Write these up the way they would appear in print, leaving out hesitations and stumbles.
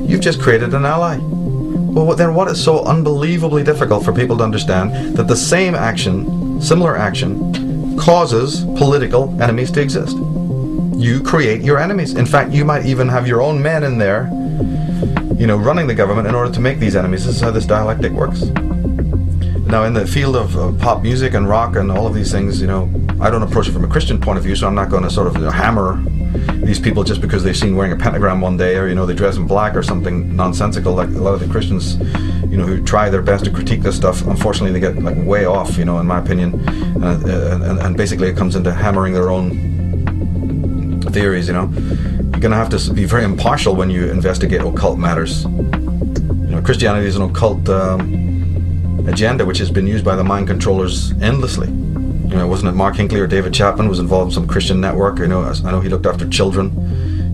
you've just created an ally. Well, then what is so unbelievably difficult for people to understand that the same action, similar action, causes political enemies to exist? You create your enemies. In fact, you might even have your own men in there, running the government in order to make these enemies. This is how this dialectic works. Now, in the field of pop music and rock and all of these things, I don't approach it from a Christian point of view, so I'm not going to sort of hammer these people just because they've seen wearing a pentagram one day, or they dress in black or something nonsensical, like a lot of the Christians, who try their best to critique this stuff. Unfortunately, they get like way off, in my opinion, and basically it comes into hammering their own theories. You're going to have to be very impartial when you investigate occult matters. Christianity is an occult agenda which has been used by the mind controllers endlessly. Wasn't it Mark Hinckley or David Chapman was involved in some Christian network? I know he looked after children.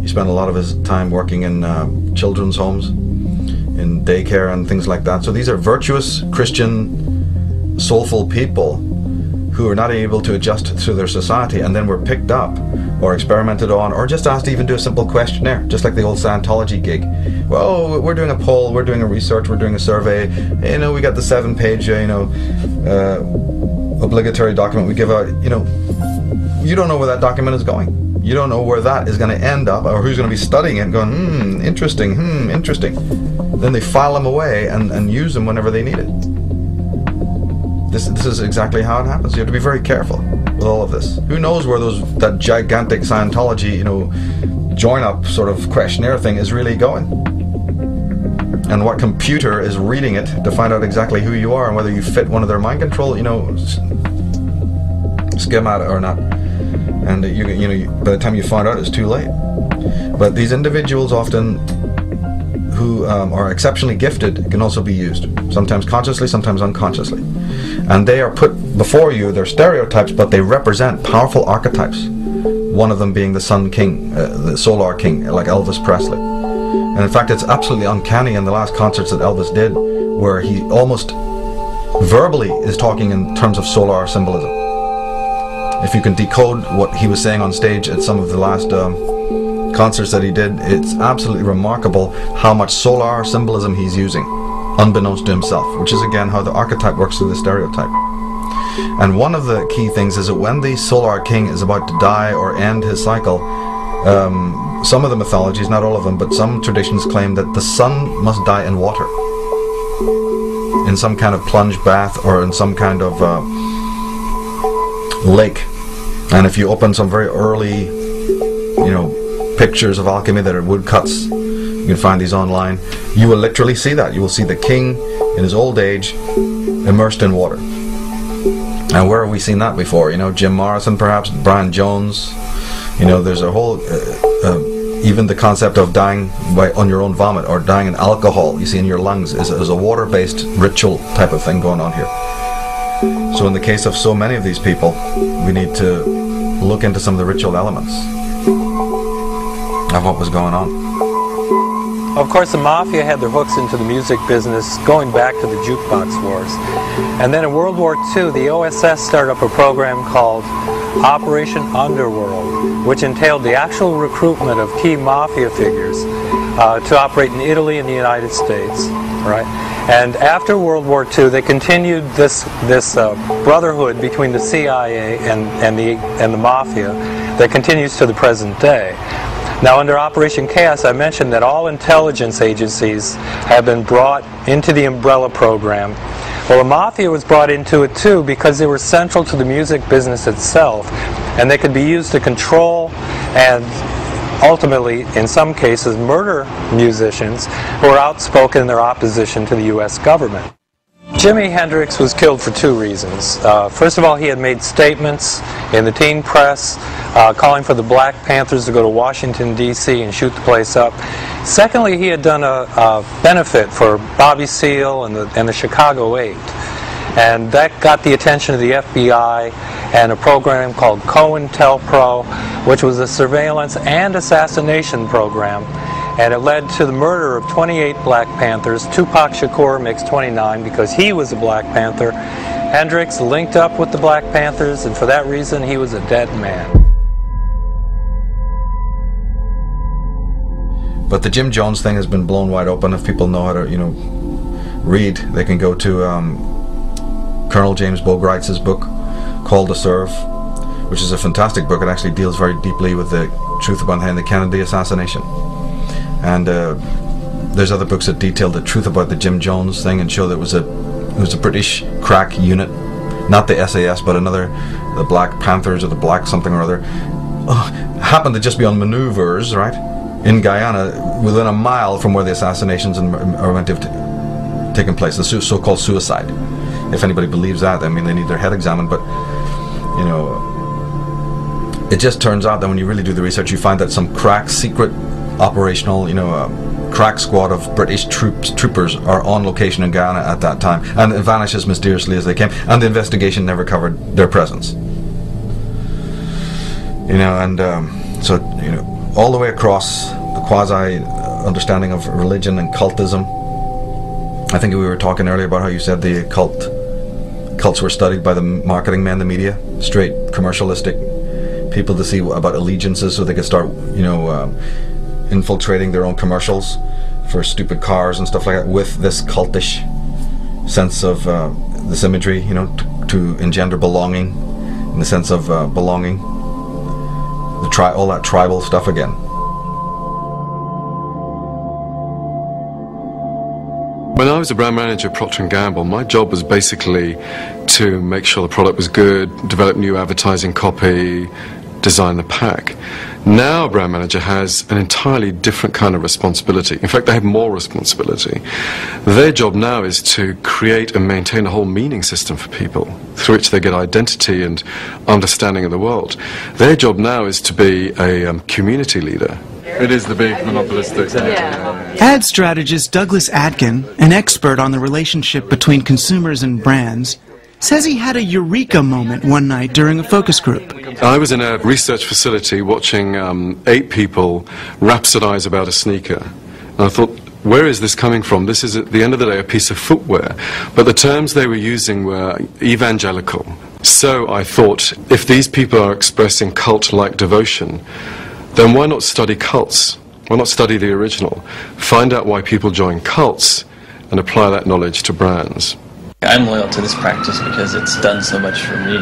He spent a lot of his time working in children's homes, in daycare and things like that. So these are virtuous, Christian, soulful people who are not able to adjust to their society, and then were picked up or experimented on, or just asked to even do a simple questionnaire, just like the old Scientology gig. Well, we're doing a poll, we're doing a research, we're doing a survey. We got the 7-page, obligatory document we give out. You don't know where that document is going. You don't know where that is going to end up, or who's going to be studying it and going, interesting. Then they file them away and use them whenever they need it. This is exactly how it happens. You have to be very careful with all of this. Who knows where that gigantic Scientology, join-up sort of questionnaire thing is really going? And what computer is reading it to find out exactly who you are and whether you fit one of their mind control, schema or not. And by the time you find out, it's too late. But these individuals often, who are exceptionally gifted, can also be used, sometimes consciously, sometimes unconsciously. And they are put before you, they're stereotypes, but they represent powerful archetypes. One of them being the Sun King, the Solar King, like Elvis Presley. And in fact, it's absolutely uncanny in the last concerts that Elvis did, where he almost verbally is talking in terms of solar symbolism. If you can decode what he was saying on stage at some of the last concerts that he did, it's absolutely remarkable how much solar symbolism he's using, unbeknownst to himself, which is again how the archetype works through the stereotype. And one of the key things is that when the Solar King is about to die or end his cycle, some of the mythologies, not all of them, but some traditions claim that the sun must die in water, in some kind of plunge bath or in some kind of lake. And if you open some very early, pictures of alchemy that are woodcuts, you can find these online, you will literally see that. You will see the king in his old age immersed in water. And where have we seen that before? Jim Morrison, perhaps, Brian Jones. There's a whole, even the concept of dying on your own vomit or dying in alcohol, you see, in your lungs, is a water-based ritual type of thing going on here. So in the case of so many of these people, we need to look into some of the ritual elements of what was going on. Of course, the Mafia had their hooks into the music business going back to the jukebox wars. And then in World War II, the OSS started up a program called Operation Underworld, which entailed the actual recruitment of key Mafia figures to operate in Italy and the United States. Right? And after World War II, they continued this brotherhood between the CIA and the Mafia that continues to the present day. Now, under Operation Chaos, I mentioned that all intelligence agencies have been brought into the umbrella program. Well, the Mafia was brought into it too because they were central to the music business itself, and they could be used to control and ultimately, in some cases, murder musicians who are outspoken in their opposition to the U.S. government. Jimi Hendrix was killed for two reasons. First of all, he had made statements in the teen press calling for the Black Panthers to go to Washington, D.C. and shoot the place up. Secondly, he had done a benefit for Bobby Seale and the Chicago 8. And that got the attention of the FBI and a program called COINTELPRO, which was a surveillance and assassination program. And it led to the murder of 28 Black Panthers. Tupac Shakur makes 29 because he was a Black Panther. Hendrix linked up with the Black Panthers, and for that reason he was a dead man. But the Jim Jones thing has been blown wide open. If people know how to, read, they can go to Colonel James Bogart's book called To Serve, which is a fantastic book. It actually deals very deeply with the truth behind the Kennedy assassination. And there's other books that detail the truth about the Jim Jones thing and show that it was a British crack unit, not the SAS, but the Black Panthers or the Black something or other, happened to just be on maneuvers, right, in Guyana, within a mile from where the assassinations are meant to have taken place, the so-called suicide. If anybody believes that, I mean, they need their head examined. But it just turns out that when you really do the research, you find that some crack secret operational, crack squad of British troopers are on location in Guyana at that time, and it vanished as mysteriously as they came, and the investigation never covered their presence. So all the way across the quasi understanding of religion and cultism. I think we were talking earlier about how you said the cults were studied by the marketing men, the media, straight commercialistic people to see about allegiances, so they could start, infiltrating their own commercials for stupid cars and stuff like that with this cultish sense of this imagery, to engender belonging, in the sense of belonging, all that tribal stuff again. When I was a brand manager at Procter & Gamble, my job was basically to make sure the product was good, develop new advertising copy, design the pack. Now a brand manager has an entirely different kind of responsibility. In fact, they have more responsibility. Their job now is to create and maintain a whole meaning system for people, through which they get identity and understanding of the world. Their job now is to be a community leader. It is the big monopolistic. Ad strategist Douglas Atkin, an expert on the relationship between consumers and brands, says he had a eureka moment one night during a focus group. I was in a research facility watching 8 people rhapsodize about a sneaker. And I thought, where is this coming from? This is, at the end of the day, a piece of footwear. But the terms they were using were evangelical. So I thought, if these people are expressing cult-like devotion, then why not study cults? Why not study the original? Find out why people join cults and apply that knowledge to brands. I'm loyal to this practice because it's done so much for me.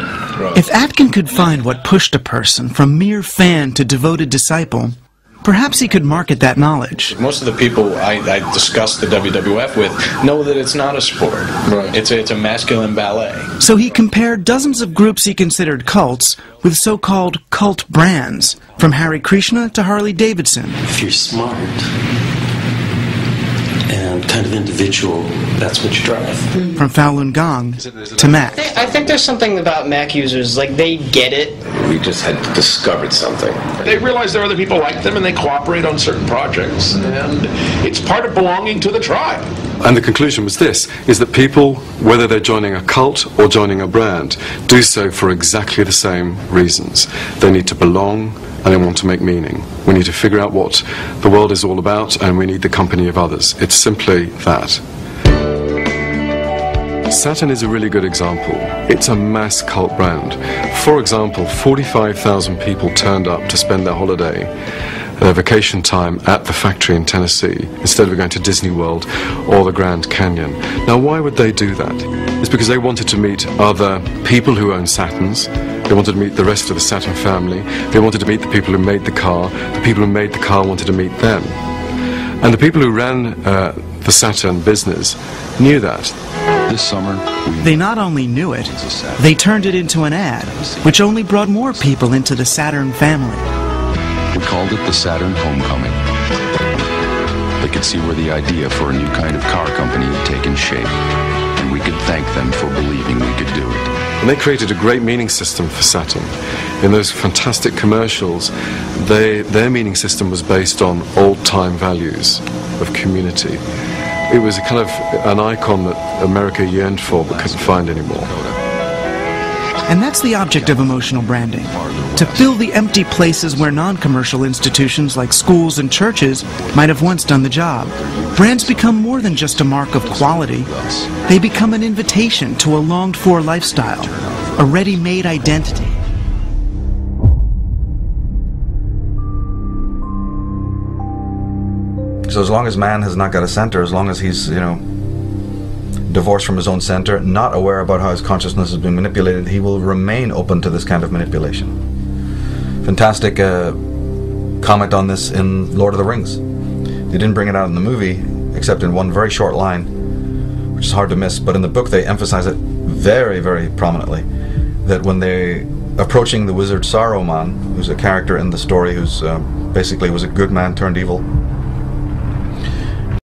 If Atkin could find what pushed a person from mere fan to devoted disciple, perhaps he could market that knowledge. Most of the people I discuss the WWF with know that it's not a sport. Right. It's a masculine ballet. So he compared dozens of groups he considered cults with so-called cult brands, from Hare Krishna to Harley Davidson. If you're smart and kind of individual, that's what you drive. From Falun Gong to Mac. I think there's something about Mac users, like they get it. We just had discovered something. They realize there are other people like them and they cooperate on certain projects, and it's part of belonging to the tribe. And the conclusion was this, is that people, whether they're joining a cult or joining a brand, do so for exactly the same reasons. They need to belong and they want to make meaning. We need to figure out what the world is all about, and we need the company of others. It's simply that. Saturn is a really good example. It's a mass cult brand. For example, 45,000 people turned up to spend their holiday, their vacation time at the factory in Tennessee, instead of going to Disney World or the Grand Canyon. Now, why would they do that? It's because they wanted to meet other people who own Saturns. They wanted to meet the rest of the Saturn family. They wanted to meet the people who made the car. The people who made the car wanted to meet them. And the people who ran the Saturn business knew that. This summer, they not only knew it, they turned it into an ad, which only brought more people into the Saturn family. We called it the Saturn Homecoming. They could see where the idea for a new kind of car company had taken shape, and we could thank them for believing we could do it. And they created a great meaning system for Saturn. In those fantastic commercials, their meaning system was based on old-time values of community. It was a kind of an icon that America yearned for but couldn't find anymore. And that's the object of emotional branding, to fill the empty places where non-commercial institutions like schools and churches might have once done the job. Brands become more than just a mark of quality. They become an invitation to a longed-for lifestyle, a ready-made identity. So as long as man has not got a center, as long as he's, divorced from his own center, not aware about how his consciousness has been manipulated, he will remain open to this kind of manipulation. Fantastic comment on this in Lord of the Rings. They didn't bring it out in the movie, except in one very short line, which is hard to miss, but in the book they emphasize it very, very prominently, that when they approaching the wizard Saruman, who's a character in the story who's basically was a good man turned evil,